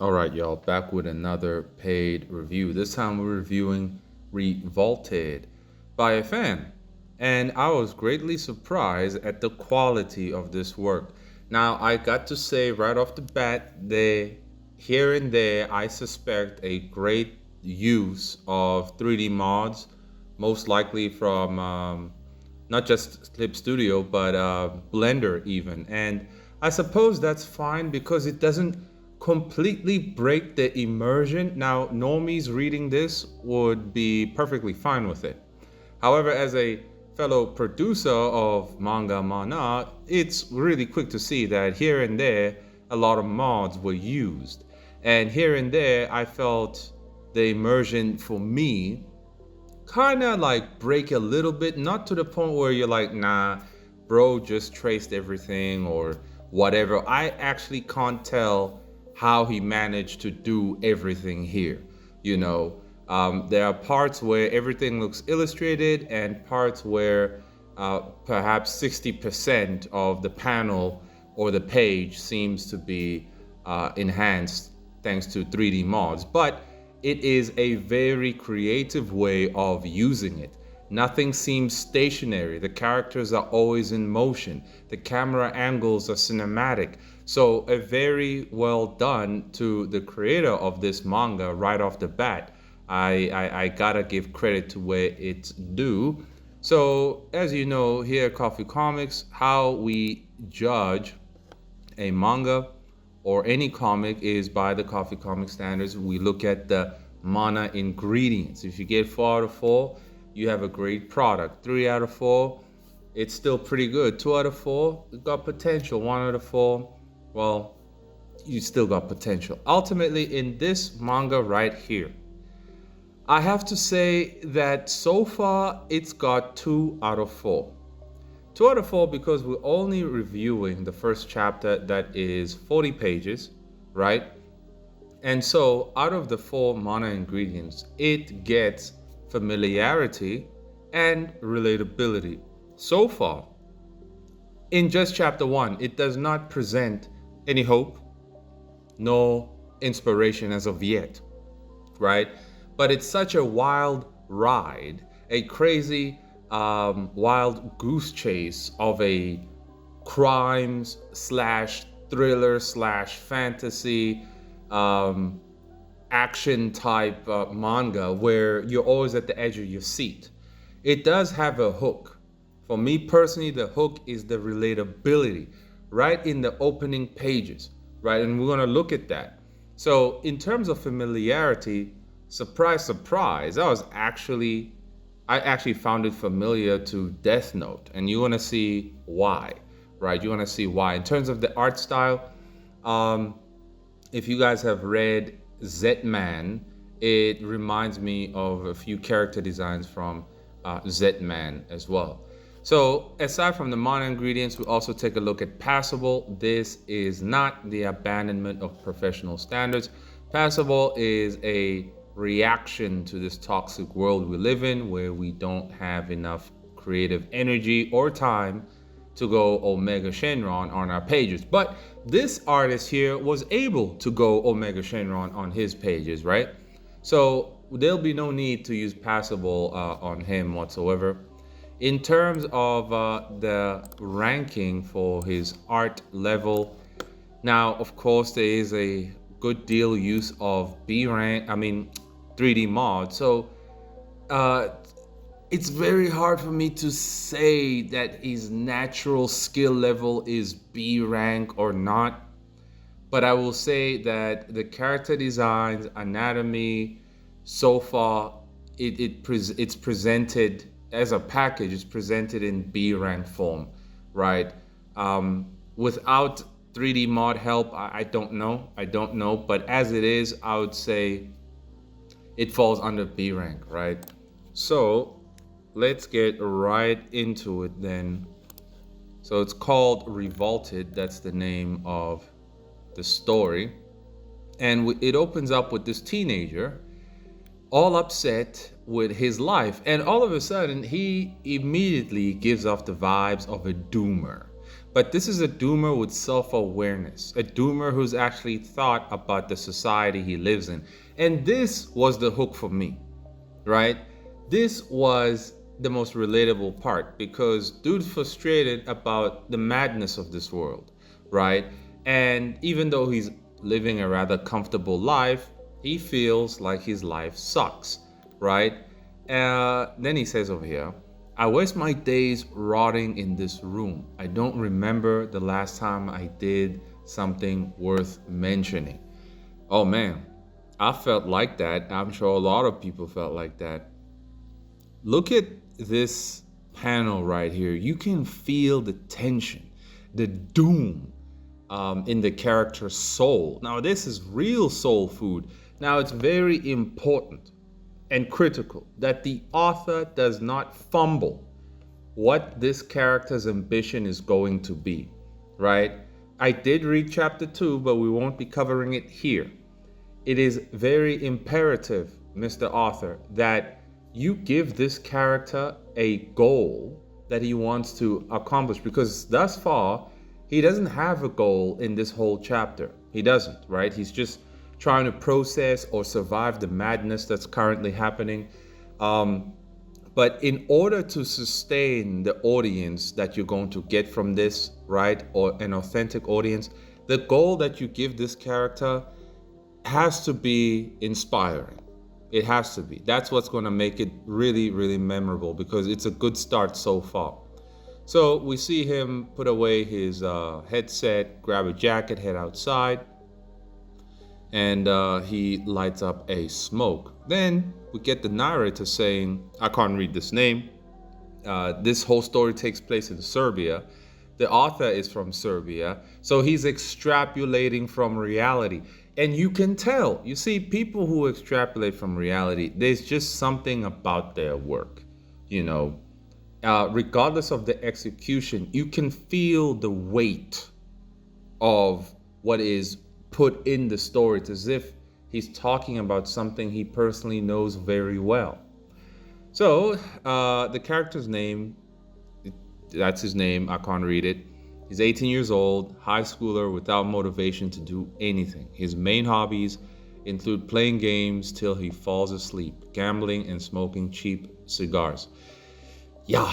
All right, y'all, back with another paid review. This time we're reviewing Revolted by a fan. And I was greatly surprised at the quality of this work. Now, I got to say right off the bat, here and there, I suspect a great use of 3D mods, most likely from not just Clip Studio, but Blender even. And I suppose that's fine because it doesn't completely break the immersion. Now, normies reading this would be perfectly fine with it. However, as a fellow producer of Manga MANAA, it's really quick to see that here and there, a lot of mods were used. And here and there, I felt the immersion for me kind of like break a little bit, not to the point where you're like, nah, bro, just traced everything or whatever. I actually can't tell how he managed to do everything here. You know, there are parts where everything looks illustrated and parts where perhaps 60% of the panel or the page seems to be enhanced thanks to 3D mods. But it is a very creative way of using it. Nothing seems stationary. The characters are always in motion. The camera angles are cinematic. So, a very well done to the creator of this manga right off the bat. I gotta give credit to where it's due. So, as you know, here at Coffee Comics, how we judge a manga or any comic is by the Coffee Comic standards. We look at the mana ingredients. If you get 4 out of 4, you have a great product. 3 out of 4, it's still pretty good. 2 out of 4, it got potential. 1 out of 4, well, you still got potential. Ultimately, in this manga right here, I have to say that so far it's got 2 out of 4. 2 out of 4 because we're only reviewing the first chapter that is 40 pages, right? And so out of the 4 mana ingredients, it gets familiarity and relatability. So far, in just chapter 1, it does not present any hope, no inspiration as of yet, right? But it's such a wild ride, a crazy wild goose chase of a crimes slash thriller slash fantasy action type manga where you're always at the edge of your seat. It does have a hook. For me personally, the hook is the relatability right in the opening pages, right? And we're going to look at that. So, in terms of familiarity, surprise, surprise, I actually found it familiar to Death Note, and you want to see why, right? You want to see why. In terms of the art style, if you guys have read Z-Man, it reminds me of a few character designs from Z-Man as well. So aside from the mana ingredients, we also take a look at Passable. This is not the abandonment of professional standards. Passable is a reaction to this toxic world we live in where we don't have enough creative energy or time to go Omega Shenron on our pages. But this artist here was able to go Omega Shenron on his pages, right? So there'll be no need to use Passable on him whatsoever. In terms of the ranking for his art level, now, of course, there is a good deal use of 3D mod. So it's very hard for me to say that his natural skill level is B rank or not. But I will say that the character designs, anatomy, so far, it's presented as a package. It's presented in B rank form, right? Without 3D mod help, I don't know. But as it is, I would say it falls under B rank, right? So let's get right into it then. So it's called Revolted. That's the name of the story. And it opens up with this teenager all upset with his life. And all of a sudden, he immediately gives off the vibes of a doomer. But this is a doomer with self-awareness, a doomer who's actually thought about the society he lives in. And this was the hook for me, right? This was the most relatable part because dude's frustrated about the madness of this world, right? And even though he's living a rather comfortable life, he feels like his life sucks, right? Then he says over here, I waste my days rotting in this room. I don't remember the last time I did something worth mentioning. Oh man, I felt like that. I'm sure a lot of people felt like that. Look at this panel right here. You can feel the tension, the doom in the character's soul. Now, this is real soul food. Now, it's very important and critical that the author does not fumble what this character's ambition is going to be, right? I did read chapter 2, but we won't be covering it here. It is very imperative, Mr. Author, that you give this character a goal that he wants to accomplish, because thus far, he doesn't have a goal in this whole chapter. He doesn't, right? He's just trying to process or survive the madness that's currently happening. But in order to sustain the audience that you're going to get from this, right, or an authentic audience, the goal that you give this character has to be inspiring. It has to be. That's what's going to make it really, really memorable, because it's a good start so far. So we see him put away his headset, grab a jacket, head outside, and he lights up a smoke. Then we get the narrator saying, I can't read this name. This whole story takes place in Serbia. The author is from Serbia, so he's extrapolating from reality. And you can tell, you see, people who extrapolate from reality, there's just something about their work, you know. Regardless of the execution, you can feel the weight of what is put in the story. It's as if he's talking about something he personally knows very well. So the character's name, that's his name, I can't read it. He's 18 years old, high schooler without motivation to do anything. His main hobbies include playing games till he falls asleep, gambling, and smoking cheap cigars. Yeah,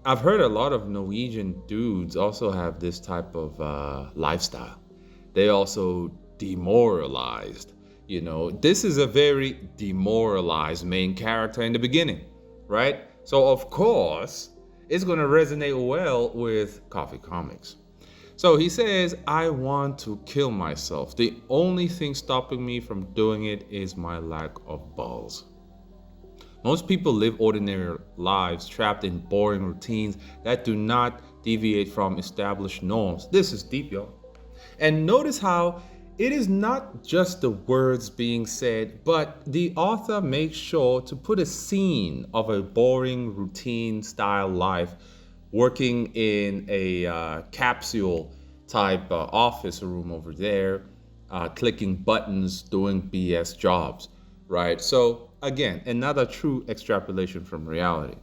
I've heard a lot of Norwegian dudes also have this type of lifestyle. They also demoralized. You know, this is a very demoralized main character in the beginning, right? So of course, it's going to resonate well with coffee comics. So he says, I want to kill myself. The only thing stopping me from doing it is my lack of balls. Most people live ordinary lives trapped in boring routines that do not deviate from established norms. This is deep, y'all. And notice how it is not just the words being said, but the author makes sure to put a scene of a boring routine style life, working in a capsule type office room over there, clicking buttons, doing BS jobs, right? So again, another true extrapolation from reality.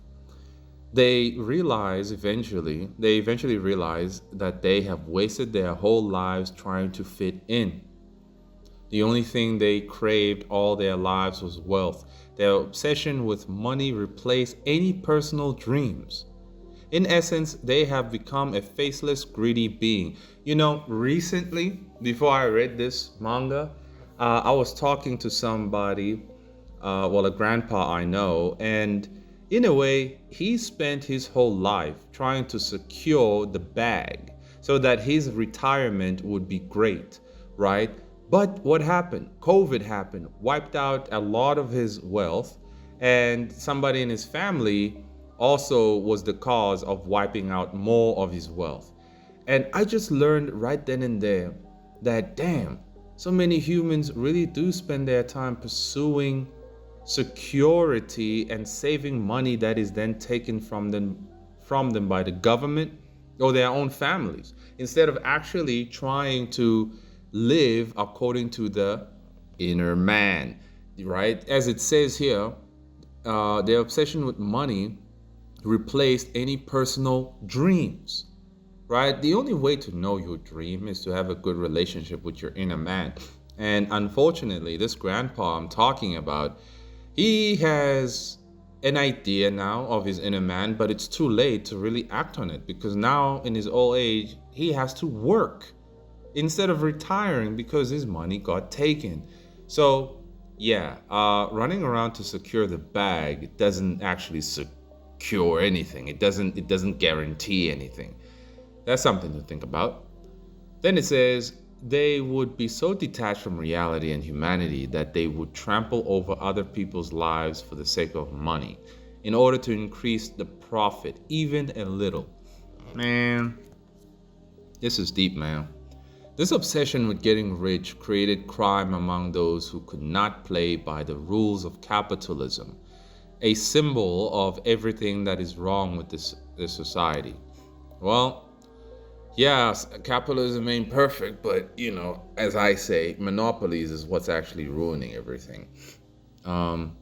They eventually realize that they have wasted their whole lives trying to fit in. The only thing they craved all their lives was wealth. Their obsession with money replaced any personal dreams. In essence, they have become a faceless, greedy being. You know, recently, before I read this manga, I was talking to somebody, a grandpa I know, and in a way, he spent his whole life trying to secure the bag so that his retirement would be great, right? But what happened? COVID happened, wiped out a lot of his wealth, and somebody in his family also was the cause of wiping out more of his wealth. And I just learned right then and there that, damn, so many humans really do spend their time pursuing security and saving money that is then taken from them by the government or their own families, instead of actually trying to live according to the inner man, right? As it says here, their obsession with money replaced any personal dreams, right? The only way to know your dream is to have a good relationship with your inner man. And unfortunately, this grandpa I'm talking about, he has an idea now of his inner man, but it's too late to really act on it because now in his old age, he has to work instead of retiring because his money got taken. So, yeah, running around to secure the bag doesn't actually secure anything. It doesn't guarantee anything. That's something to think about. Then it says they would be so detached from reality and humanity that they would trample over other people's lives for the sake of money in order to increase the profit even a little. Man, this is deep, man. This obsession with getting rich created crime among those who could not play by the rules of capitalism, a symbol of everything that is wrong with this society. Well, yeah, capitalism ain't perfect, but as I say, monopolies is what's actually ruining everything. Um,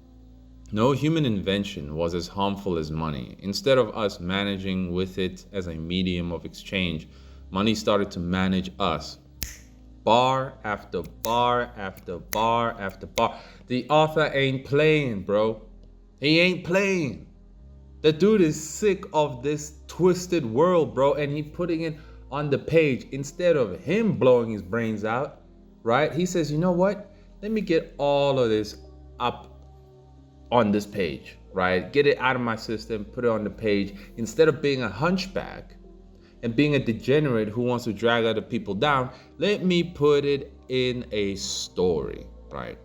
no human invention was as harmful as money. Instead of us managing with it as a medium of exchange, money started to manage us. Bar after bar after bar after bar. The author ain't playing, bro. He ain't playing. The dude is sick of this twisted world, bro, and he putting it on the page instead of him blowing his brains out, right? He says, you know what? Let me get all of this up on this page, right? Get it out of my system, put it on the page. Instead of being a hunchback and being a degenerate who wants to drag other people down, let me put it in a story, right?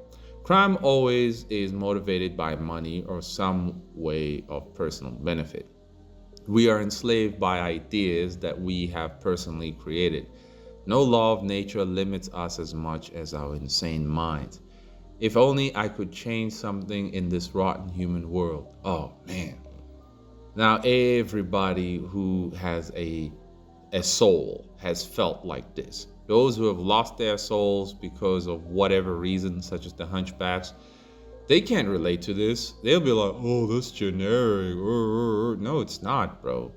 Crime always is motivated by money or some way of personal benefit. We are enslaved by ideas that we have personally created. No law of nature limits us as much as our insane minds. If only I could change something in this rotten human world. Oh man. Now everybody who has a soul has felt like this. Those who have lost their souls because of whatever reason, such as the hunchbacks, they can't relate to this. They'll be like, "Oh, that's generic." No, it's not, bro.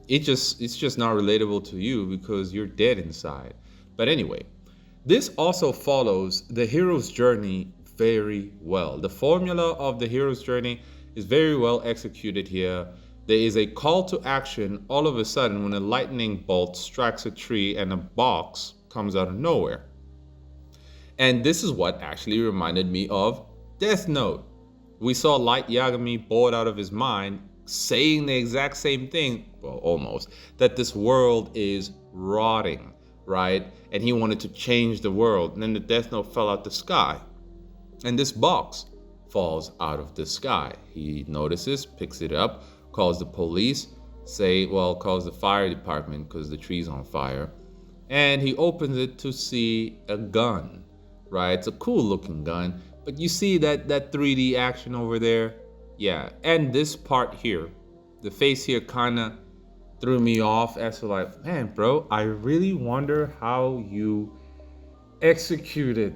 It's just not relatable to you because you're dead inside. But anyway, this also follows the hero's journey very well. The formula of the hero's journey is very well executed here. There is a call to action all of a sudden when a lightning bolt strikes a tree and a box comes out of nowhere. And this is what actually reminded me of Death Note. We saw Light Yagami bored out of his mind saying the exact same thing, well, almost, that this world is rotting, right? And he wanted to change the world. And then the Death Note fell out the sky. And this box falls out of the sky. He notices, picks it up, calls the police, calls the fire department because the tree's on fire. And he opens it to see a gun, right? It's a cool looking gun. But you see that 3D action over there? Yeah. And this part here, the face here kind of threw me off as to like, man, bro, I really wonder how you executed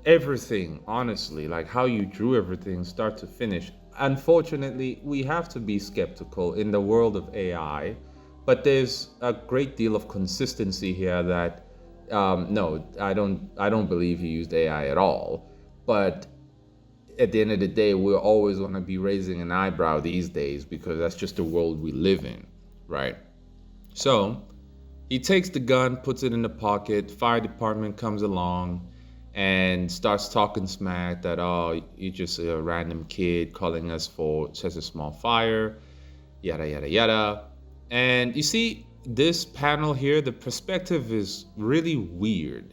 everything, honestly, like how you drew everything start to finish. Unfortunately, we have to be skeptical in the world of AI, but there's a great deal of consistency here that no, I don't believe he used AI at all. But at the end of the day, we're always going to be raising an eyebrow these days because that's just the world we live in, right? So he takes the gun, puts it in the pocket. Fire department comes along and starts talking smack that, oh, you're just a random kid calling us for such a small fire, yada, yada, yada. And you see this panel here, the perspective is really weird.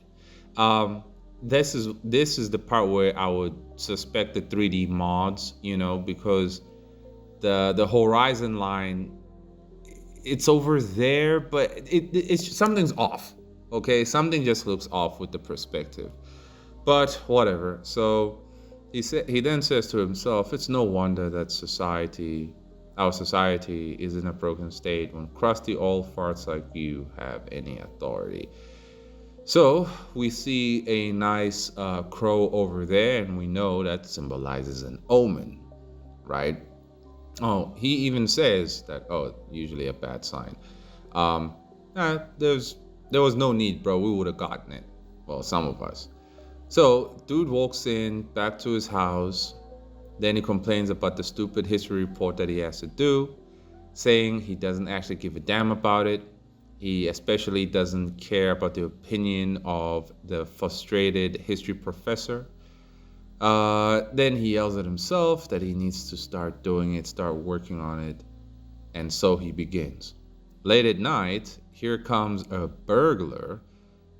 This is the part where I would suspect the 3D mods, because the horizon line, it's over there, but it's something's off. Okay, something just looks off with the perspective. But whatever. So he then says to himself, it's no wonder that our society is in a broken state when crusty old farts like you have any authority. So we see a nice crow over there, and we know that symbolizes an omen, right? Oh, he even says that, usually a bad sign. There was no need, bro. We would have gotten it. Well, some of us. So, dude walks in back to his house. Then he complains about the stupid history report that he has to do, saying he doesn't actually give a damn about it. He especially doesn't care about the opinion of the frustrated history professor. Then he yells at himself that he needs to start doing it, start working on it, and so he begins. Late at night, here comes a burglar.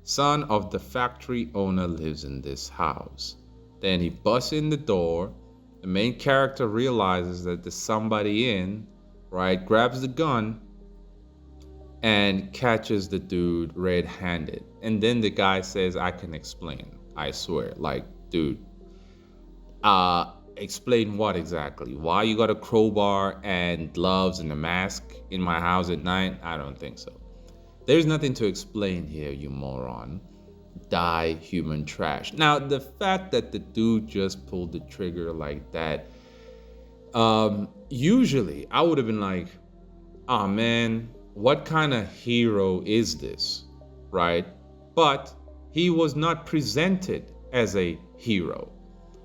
Son of the factory owner lives in this house. Then he busts in the door. The main character realizes that there's somebody in, right? Grabs the gun and catches the dude red-handed. And then the guy says, I can explain. I swear. Like, dude, explain what exactly? Why you got a crowbar and gloves and a mask in my house at night? I don't think so. There's nothing to explain here, you moron. Die human trash. Now, the fact that the dude just pulled the trigger like that, usually I would have been like, oh man, what kind of hero is this, right? But he was not presented as a hero.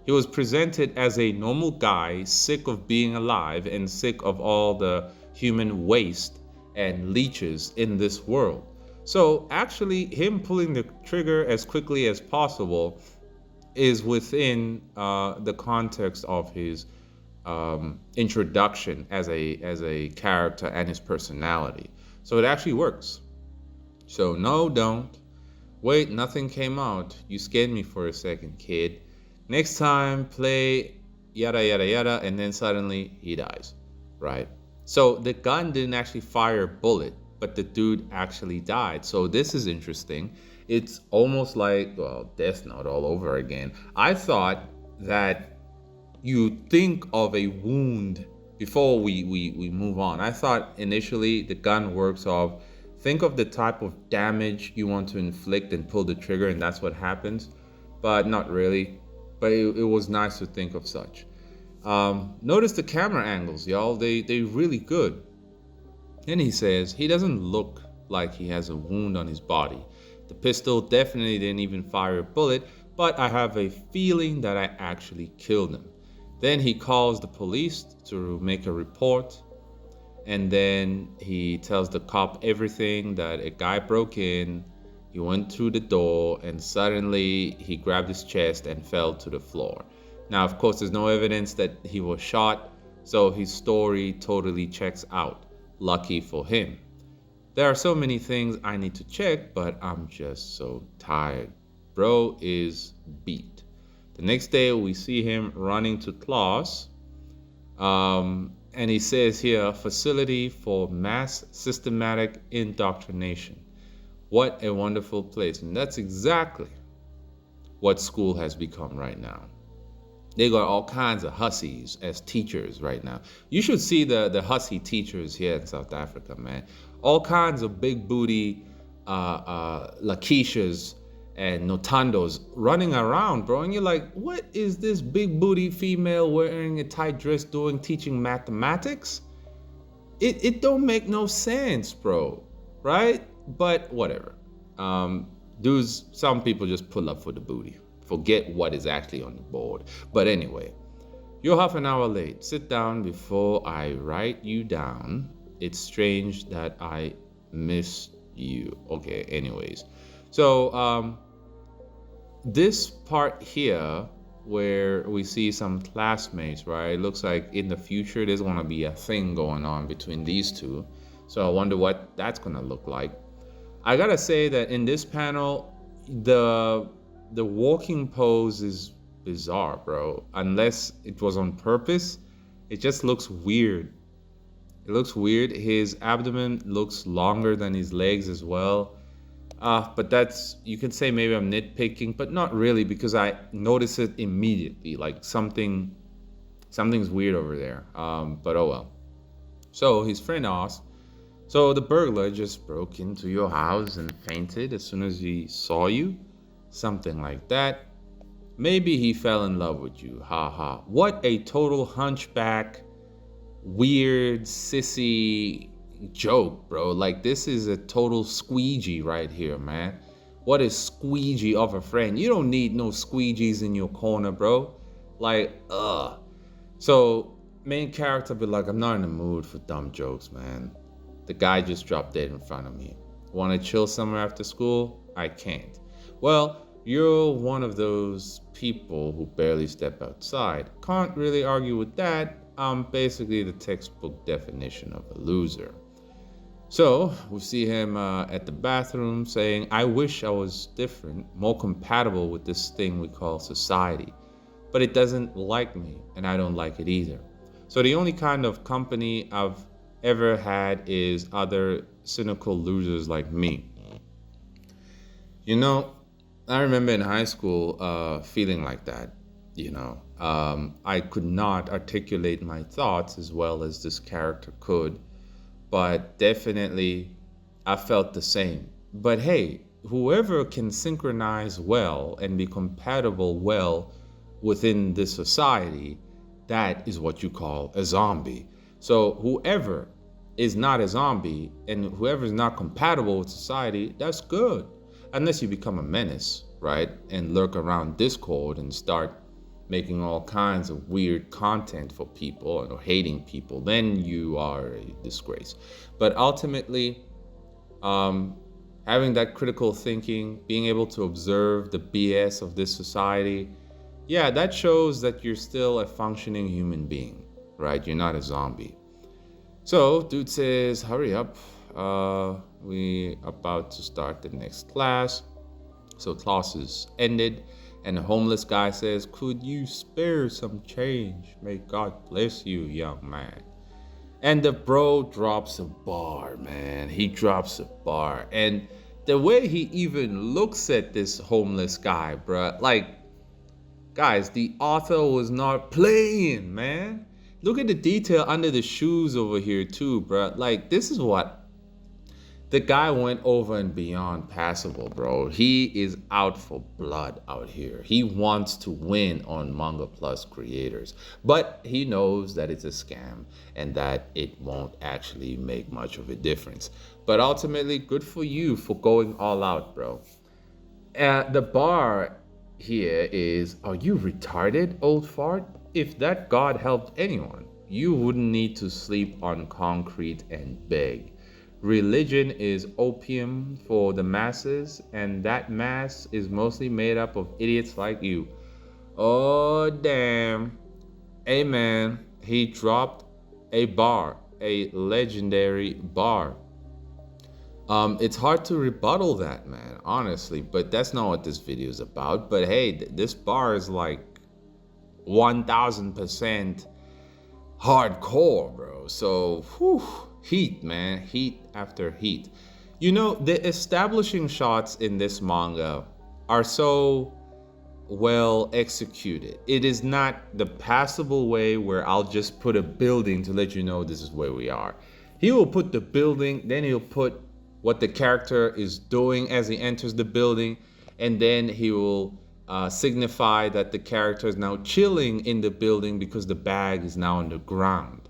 He was presented as a normal guy, sick of being alive and sick of all the human waste and leeches in this world. So actually, him pulling the trigger as quickly as possible is within the context of his introduction as a character and his personality. So it actually works. So no, don't. Wait, nothing came out. You scared me for a second, kid. Next time, play yada yada yada, and then suddenly he dies, right? So the gun didn't actually fire a bullet, but the dude actually died. So this is interesting. It's almost like, well, Death Note all over again. I thought that you think of a wound before we move on. I thought initially the gun works off, think of the type of damage you want to inflict and pull the trigger, and that's what happens. But not really. But it was nice to think of such. Notice the camera angles, y'all. They really good. And he says he doesn't look like he has a wound on his body. The pistol definitely didn't even fire a bullet, but I have a feeling that I actually killed him. Then he calls the police to make a report. And then he tells the cop everything, that a guy broke in. He went through the door and suddenly he grabbed his chest and fell to the floor. Now, of course, there's no evidence that he was shot, so his story totally checks out. Lucky for him. There are so many things I need to check, but I'm just so tired. Bro is beat. The next day, we see him running to class. And he says here, facility for mass systematic indoctrination. What a wonderful place. And that's exactly what school has become right now. They got all kinds of hussies as teachers right now. You should see the hussy teachers here in South Africa, man. All kinds of big booty Lakeishas and Notandos running around, bro. And you're like, what is this big booty female wearing a tight dress teaching mathematics? It don't make no sense, bro. Right? But whatever. Dudes, some people just pull up for the booty. Forget what is actually on the board. But anyway, you're half an hour late. Sit down before I write you down. It's strange that I missed you. Okay, anyways. So this part here where we see some classmates, right? It looks like in the future there's gonna be a thing going on between these two. So I wonder what that's gonna look like. I gotta say that in this panel, the walking pose is bizarre, bro. Unless it was on purpose, it just looks weird. It looks weird. His abdomen looks longer than his legs as well. But that's, you can say maybe I'm nitpicking, but not really, because I notice it immediately. Like something's weird over there. But oh well. So his friend asks, so the burglar just broke into your house and fainted as soon as he saw you? Something like that. Maybe he fell in love with you. Ha. What a total hunchback, weird, sissy, joke, bro. Like, this is a total squeegee right here, man. What is squeegee of a friend? You don't need no squeegees in your corner, bro. Like, ugh. So, main character be like, I'm not in the mood for dumb jokes, man. The guy just dropped dead in front of me. Want to chill somewhere after school? I can't. Well, you're one of those people who barely step outside. Can't really argue with that. I'm basically the textbook definition of a loser. So we see him at the bathroom saying, I wish I was different, more compatible with this thing we call society. But it doesn't like me, and I don't like it either. So the only kind of company I've ever had is other cynical losers like me. You know, I remember in high school feeling like that. I could not articulate my thoughts as well as this character could, but definitely I felt the same. But hey, whoever can synchronize well and be compatible well within this society, that is what you call a zombie. So whoever is not a zombie and whoever is not compatible with society, that's good. Unless you become a menace, right? And lurk around Discord and start making all kinds of weird content for people or hating people, then you are a disgrace. But ultimately, having that critical thinking, being able to observe the BS of this society, yeah, that shows that you're still a functioning human being, right? You're not a zombie. So dude says, hurry up. We about to start the next class. So class is ended. And the homeless guy says, could you spare some change? May God bless you, young man. And the bro drops a bar, man. He drops a bar. And the way he even looks at this homeless guy, bruh, like, guys, the author was not playing, man. Look at the detail under the shoes over here too, bruh. Like, this is what the guy went over and beyond passable, bro. He is out for blood out here. He wants to win on Manga Plus creators, but he knows that it's a scam and that it won't actually make much of a difference. But ultimately, good for you for going all out, bro. The bar here is, are you retarded, old fart? If that God helped anyone, you wouldn't need to sleep on concrete and beg. Religion is opium for the masses, and that mass is mostly made up of idiots like you. Oh, damn. Amen. He dropped a bar, a legendary bar. It's hard to rebuttal that, man, honestly, but that's not what this video is about. But hey, this bar is like 1000% hardcore, bro. So, whew. Heat, man. Heat after heat. You know, the establishing shots in this manga are so well executed. It is not the passable way where I'll just put a building to let you know this is where we are. He will put the building, then he'll put what the character is doing as he enters the building, and then he will signify that the character is now chilling in the building because the bag is now on the ground.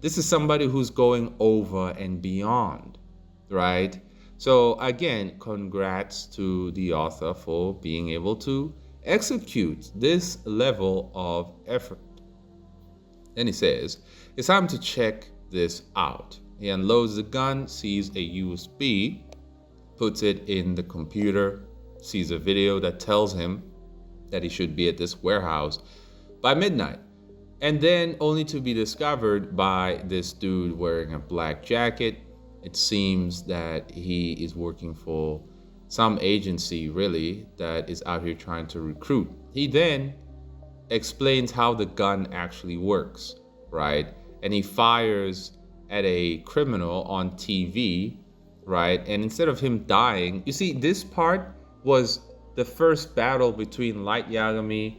This is somebody who's going over and beyond, right? So again, congrats to the author for being able to execute this level of effort. Then he says, it's time to check this out. He unloads the gun, sees a USB, puts it in the computer, sees a video that tells him that he should be at this warehouse by midnight. And then only to be discovered by this dude wearing a black jacket. It seems that he is working for some agency, really, that is out here trying to recruit. He then explains how the gun actually works, right? And he fires at a criminal on TV, right? And instead of him dying, you see, this part was the first battle between Light Yagami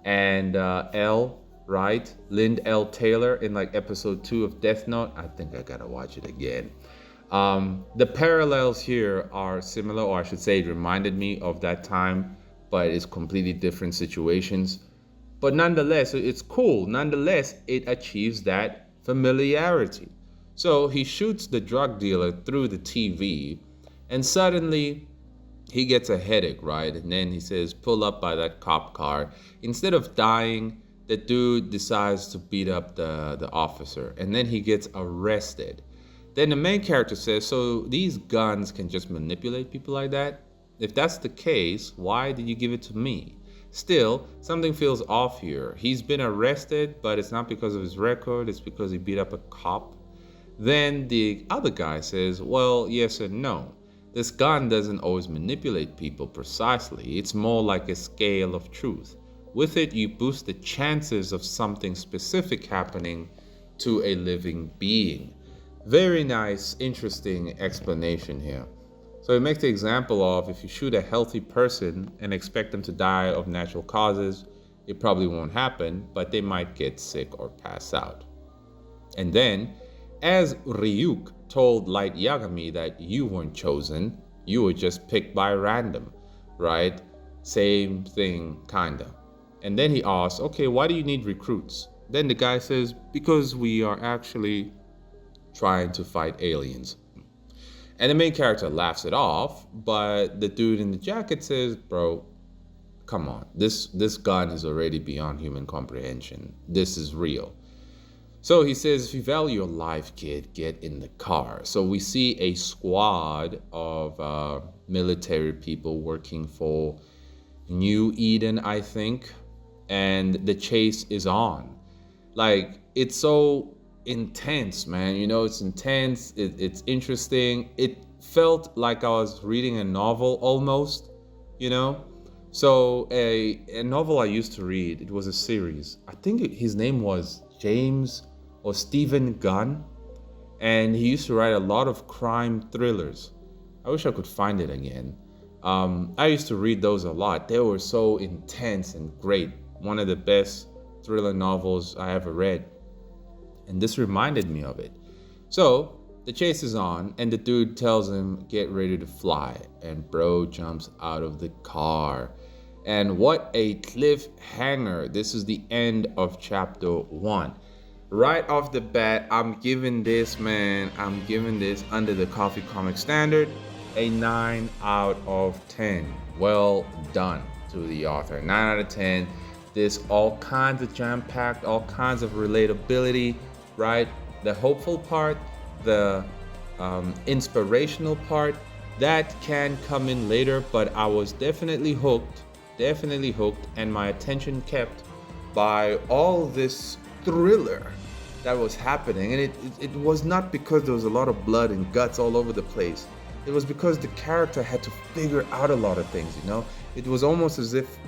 and L, right? Lind L. Taylor in like episode 2 of Death Note. I think I gotta watch it again. The parallels here are similar, or I should say it reminded me of that time, but it's completely different situations. But nonetheless, it's cool. Nonetheless, it achieves that familiarity. So he shoots the drug dealer through the TV, and suddenly he gets a headache, right? And then he says, pull up by that cop car. Instead of dying, the dude decides to beat up the officer, and then he gets arrested. Then the main character says, so these guns can just manipulate people like that? If that's the case, why did you give it to me? Still, something feels off here. He's been arrested, but it's not because of his record, it's because he beat up a cop. Then the other guy says, well, yes and no. This gun doesn't always manipulate people precisely. It's more like a scale of truth. With it, you boost the chances of something specific happening to a living being. Very nice, interesting explanation here. So it makes the example of if you shoot a healthy person and expect them to die of natural causes, it probably won't happen, but they might get sick or pass out. And then, as Ryuk told Light Yagami that you weren't chosen, you were just picked by random, right? Same thing, kinda. And then he asks, okay, why do you need recruits? Then the guy says, because we are actually trying to fight aliens. And the main character laughs it off, but the dude in the jacket says, bro, come on, this gun is already beyond human comprehension. This is real. So he says, if you value your life, kid, get in the car. So we see a squad of military people working for New Eden, I think, and the chase is on. Like, it's so intense, man. You know, it's intense. It's interesting. It felt like I was reading a novel almost, you know. So a novel I used to read, it was a series. I think his name was James or Stephen Gunn, and he used to write a lot of crime thrillers. I wish I could find it again. I used to read those a lot. They were so intense and great. One of the best thriller novels I ever read. And this reminded me of it. So the chase is on, and the dude tells him, get ready to fly. And bro jumps out of the car. And what a cliffhanger. This is the end of chapter 1. Right off the bat, I'm giving this under the Coffee Comic standard a 9 out of 10. Well done to the author. 9 out of 10. There's all kinds of jam-packed, all kinds of relatability, right? The hopeful part, the inspirational part, that can come in later, but I was definitely hooked, and my attention kept by all this thriller that was happening. And it was not because there was a lot of blood and guts all over the place. It was because the character had to figure out a lot of things, you know? It was almost as if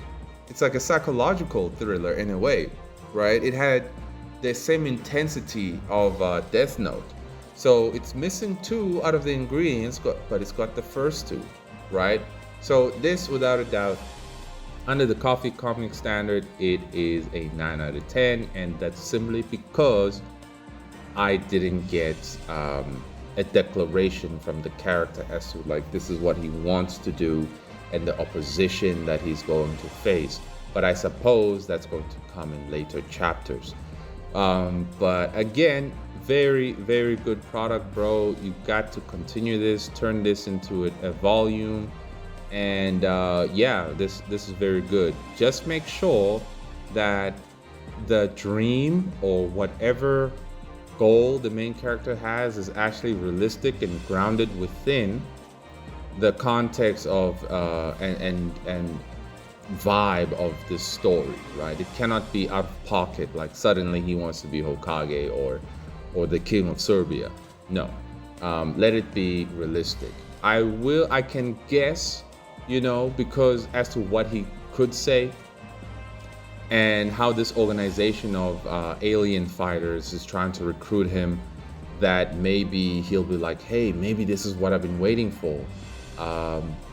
it's like a psychological thriller in a way, right? It had the same intensity of Death Note. So it's missing 2 out of the ingredients, but it's got the first 2, right? So this, without a doubt, under the Coffee Comic standard, it is a 9 out of 10, and that's simply because I didn't get a declaration from the character as to like this is what he wants to do and the opposition that he's going to face. But I suppose that's going to come in later chapters. But again, very, very good product, bro. You got to continue this, turn this into a volume. And yeah, this is very good. Just make sure that the dream or whatever goal the main character has is actually realistic and grounded within the context of and vibe of this story, right? It cannot be out of pocket, like suddenly he wants to be Hokage or the king of Serbia. No, let it be realistic. I can guess, you know, because as to what he could say and how this organization of alien fighters is trying to recruit him, that maybe he'll be like, hey, maybe this is what I've been waiting for,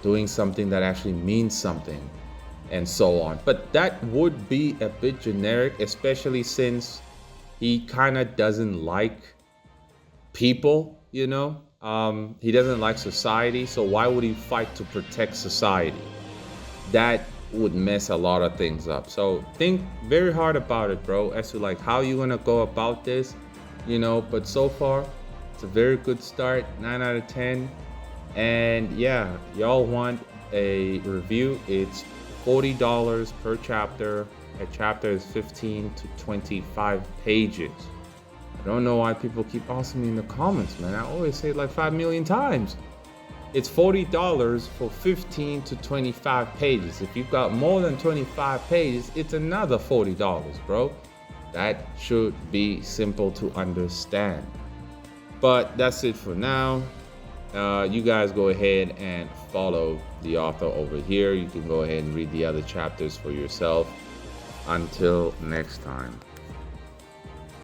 doing something that actually means something, and so on. But that would be a bit generic, especially since he kind of doesn't like people, you know? He doesn't like society, so why would he fight to protect society? That would mess a lot of things up. So think very hard about it, bro, as to like how you gonna go about this, you know. But so far, It's a very good start, 9 out of 10. And yeah, y'all want a review? It's $40 per chapter. A chapter is 15 to 25 pages. I don't know why people keep asking me in the comments, man. I always say it like 5 million times. It's $40 for 15 to 25 pages. If you've got more than 25 pages, it's another $40, bro. That should be simple to understand. But that's it for now. You guys go ahead and follow the author over here. You can go ahead and read the other chapters for yourself. Until next time.